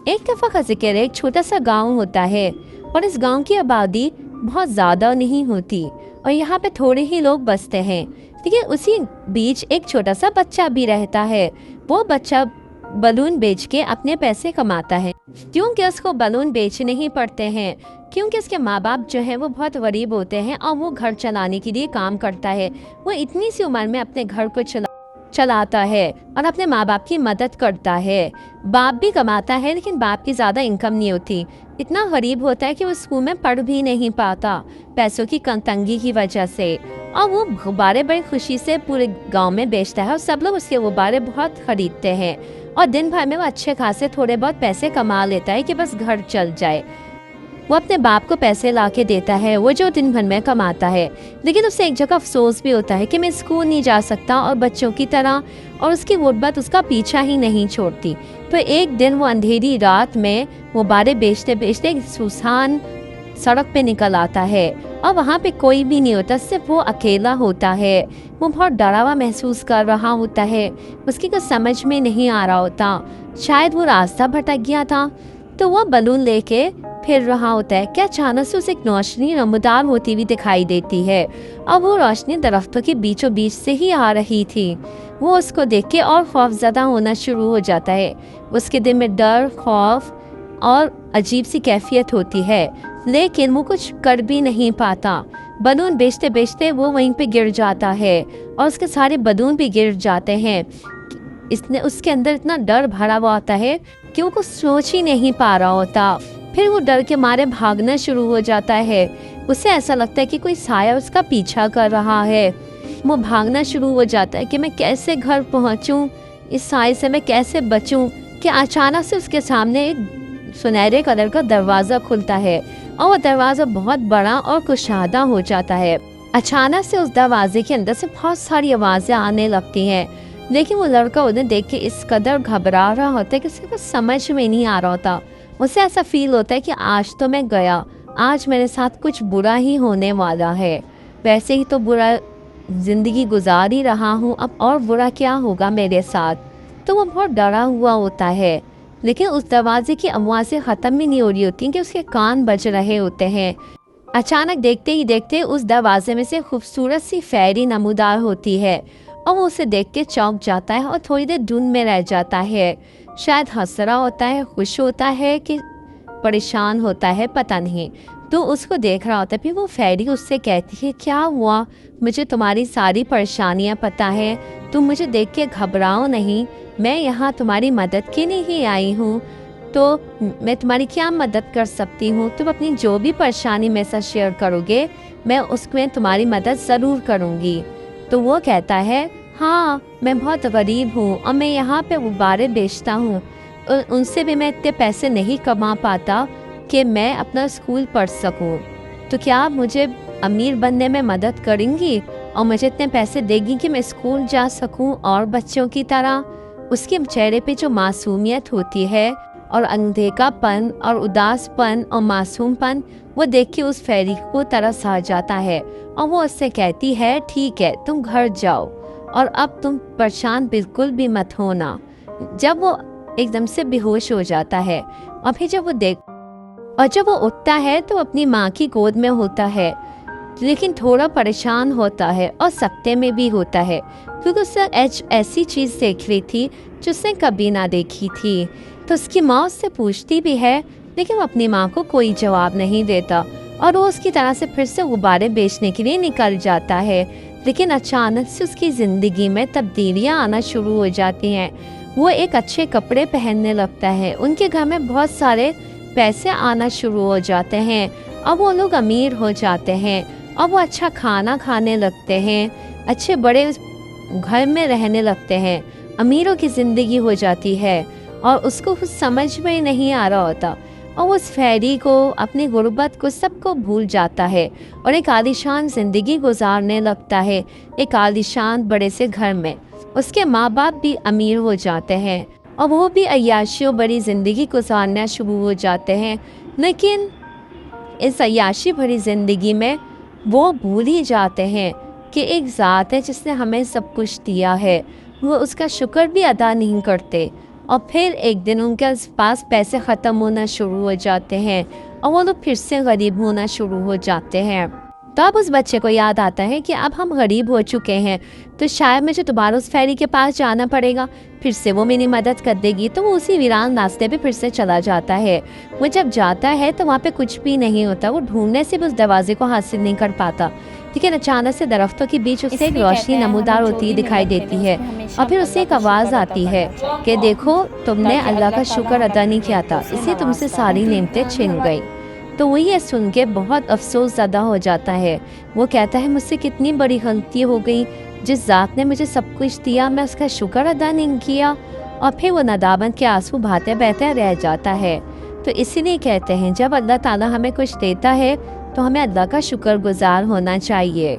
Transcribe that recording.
एक दफ़ा का जिक्र है, एक छोटा सा गांव होता है और इस गांव की आबादी बहुत ज़्यादा नहीं होती और यहाँ पे थोड़े ही लोग बसते हैं। लेकिन उसी बीच एक छोटा सा बच्चा भी रहता है। वो बच्चा बलून बेच के अपने पैसे कमाता है, क्योंकि उसको बलून बेचने ही पड़ते हैं, क्योंकि उसके माँ बाप जो है वो बहुत गरीब होते हैं और वो घर चलाने के लिए काम करता है। वो इतनी सी उम्र में अपने घर को चलाता है और अपने माँ बाप की मदद करता है। बाप भी कमाता है लेकिन बाप की ज़्यादा इनकम नहीं होती। इतना गरीब होता है कि वो स्कूल में पढ़ भी नहीं पाता पैसों की तंगी की वजह से। और वो गुब्बारे बड़ी खुशी से पूरे गांव में बेचता है और सब लोग उसके गुब्बारे बहुत खरीदते हैं और दिन भर में वो अच्छे खासे थोड़े बहुत पैसे कमा लेता है कि बस घर चल जाए। वो अपने बाप को पैसे ला के देता है, वो जो दिन भर में कमाता है। लेकिन उससे एक जगह अफसोस भी होता है कि मैं स्कूल नहीं जा सकता और बच्चों की तरह, और उसकी गुर्बत उसका पीछा ही नहीं छोड़ती। तो एक दिन वो अंधेरी रात में वो बारे बेचते बेचते एक सुनसान सड़क पे निकल आता है और वहाँ पे कोई भी नहीं होता, सिर्फ वो अकेला होता है। वो बहुत डरा हुआ महसूस कर रहा होता है, उसकी कुछ समझ में नहीं आ रहा होता, शायद वो रास्ता भटक गया था। तो वो बलून लेके फिर रहा होता है कि अचानक से उसे एक रोशनी नमदार होती हुई दिखाई देती है और वो रोशनी दरख्तों के बीचों बीच से ही आ रही थी। वो उसको देख के और खौफजदा होना शुरू हो जाता है। उसके दिल में डर, खौफ और अजीब सी कैफियत होती है, लेकिन वो कुछ कर भी नहीं पाता। बलून बेचते बेचते वो वहीं पे गिर जाता है और उसके सारे बलून भी गिर जाते हैं। इसने उसके अंदर इतना डर भरा हुआ होता है कि वो कुछ सोच ही नहीं पा रहा होता। फिर वो डर के मारे भागना शुरू हो जाता है। उसे ऐसा लगता है कि कोई साया उसका पीछा कर रहा है। वो भागना शुरू हो जाता है कि मैं कैसे घर पहुंचूं, इस साए से मैं कैसे बचूं, कि अचानक से उसके सामने एक सुनहरे कलर का दरवाज़ा खुलता है और वो दरवाज़ा बहुत बड़ा और कुशादा हो जाता है। अचानक से उस दरवाजे के अंदर से बहुत सारी आवाज़ें आने लगती हैं, लेकिन वो लड़का उन्हें देख के इस कदर घबरा रहा होता है कि उसे कुछ समझ में नहीं आ रहा होता। उसे ऐसा फील होता है कि आज तो मैं गया, आज मेरे साथ कुछ बुरा ही होने वाला है। वैसे ही तो बुरा ज़िंदगी गुजार ही रहा हूँ, अब और बुरा क्या होगा मेरे साथ। तो वो बहुत डरा हुआ होता है, लेकिन उस दरवाजे की आवाज़ें ख़त्म ही नहीं हो रही होती कि उसके कान बज रहे होते हैं। अचानक देखते ही देखते उस दरवाजे में से खूबसूरत सी फेरी नमूदार होती है और वो उसे देख के चौंक जाता है और थोड़ी देर धुन में रह जाता है। शायद हंस रहा होता है, खुश होता है कि परेशान होता है, पता नहीं। तो उसको देख रहा होता है। फिर वो फेरी उससे कहती है, क्या हुआ, मुझे तुम्हारी सारी परेशानियां पता है, तुम मुझे देख के घबराओ नहीं, मैं यहाँ तुम्हारी मदद के लिए ही आई हूँ। तो मैं तुम्हारी क्या मदद कर सकती हूँ? तुम अपनी जो भी परेशानी मेरे साथ शेयर करोगे, मैं उसमें तुम्हारी मदद ज़रूर करूँगी। तो वो कहता है, हाँ मैं बहुत गरीब हूँ और मैं यहाँ पे गुब्बारे बेचता हूँ, उनसे भी मैं इतने पैसे नहीं कमा पाता कि मैं अपना स्कूल पढ़ सकूँ। तो क्या आप मुझे अमीर बनने में मदद करेंगी और मुझे इतने पैसे देगी कि मैं स्कूल जा सकूँ और बच्चों की तरह? उसके चेहरे पे जो मासूमियत होती है और अनदेखापन और उदासपन और मासूमपन, वो देख के उस फेरी को तरस आ जाता है और वो उससे कहती है, ठीक है तुम घर जाओ और अब तुम परेशान बिल्कुल भी मत होना। जब वो एकदम से बेहोश हो जाता है और फिर जब वो उठता है तो अपनी माँ की गोद में होता है, लेकिन थोड़ा परेशान होता है और सख्ते में भी होता है, क्योंकि उससे ऐसी चीज़ देख रही थी जो उसने कभी ना देखी थी। तो उसकी माँ उससे पूछती भी है, लेकिन वो अपनी माँ को कोई जवाब नहीं देता और वो उसकी तरह से फिर से गुब्बारे बेचने के लिए निकल जाता है। लेकिन अचानक से उसकी ज़िंदगी में तब्दीलियाँ आना शुरू हो जाती हैं। वो एक अच्छे कपड़े पहनने लगता है, उनके घर में बहुत सारे पैसे आना शुरू हो जाते हैं और वो लोग अमीर हो जाते हैं और वो अच्छा खाना खाने लगते हैं, अच्छे बड़े घर में रहने लगते हैं, अमीरों की ज़िंदगी हो जाती है और उसको कुछ समझ में नहीं आ रहा होता और उस फेरी को, अपनी गुर्बत को, सबको भूल जाता है और एक आलीशान ज़िंदगी गुजारने लगता है, एक आलीशान बड़े से घर में। उसके माँ बाप भी अमीर हो जाते हैं और वो भी अय्याशियों बड़ी ज़िंदगी गुजारना शुरू हो जाते हैं। लेकिन इस अय्याशी भरी ज़िंदगी में वो भूल ही जाते हैं कि एक ज़ात है जिसने हमें सब कुछ दिया है। वो उसका शुक्र भी अदा नहीं करते और फिर एक दिन उनके पास पैसे ख़त्म होना शुरू हो जाते हैं और वो लोग फिर से गरीब होना शुरू हो जाते हैं। तो अब उस बच्चे को याद आता है कि अब हम गरीब हो चुके हैं, तो शायद मुझे दोबारा उस फेरी के पास जाना पड़ेगा, फिर से वो मेरी मदद कर देगी। तो वो उसी वीरान रास्ते पे फिर से चला जाता है। वो जब जाता है तो वहाँ पे कुछ भी नहीं होता, वो ढूंढने से भी उस दरवाजे को हासिल नहीं कर पाता। लेकिन अचानक से दरख्तों के बीच उससे एक रोशनी नमूदार होती हुई दिखाई देती है और फिर उससे एक आवाज़ आती है कि देखो, तुमने अल्लाह का शुक्र अदा नहीं किया था, इसलिए तुमसे सारी नेमतें छिन गई। तो वो ये सुन के बहुत अफसोस ज़्यादा हो जाता है। वो कहता है मुझसे कितनी बड़ी गलती हो गई, जिस ज़ात ने मुझे सब कुछ दिया मैं उसका शुक्र अदा नहीं किया। और फिर वो नदामत के आंसू बहाते बहते रह जाता है। तो इसीलिए कहते हैं जब अल्लाह ताला हमें कुछ देता है तो हमें अल्लाह का शुक्रगुजार होना चाहिए।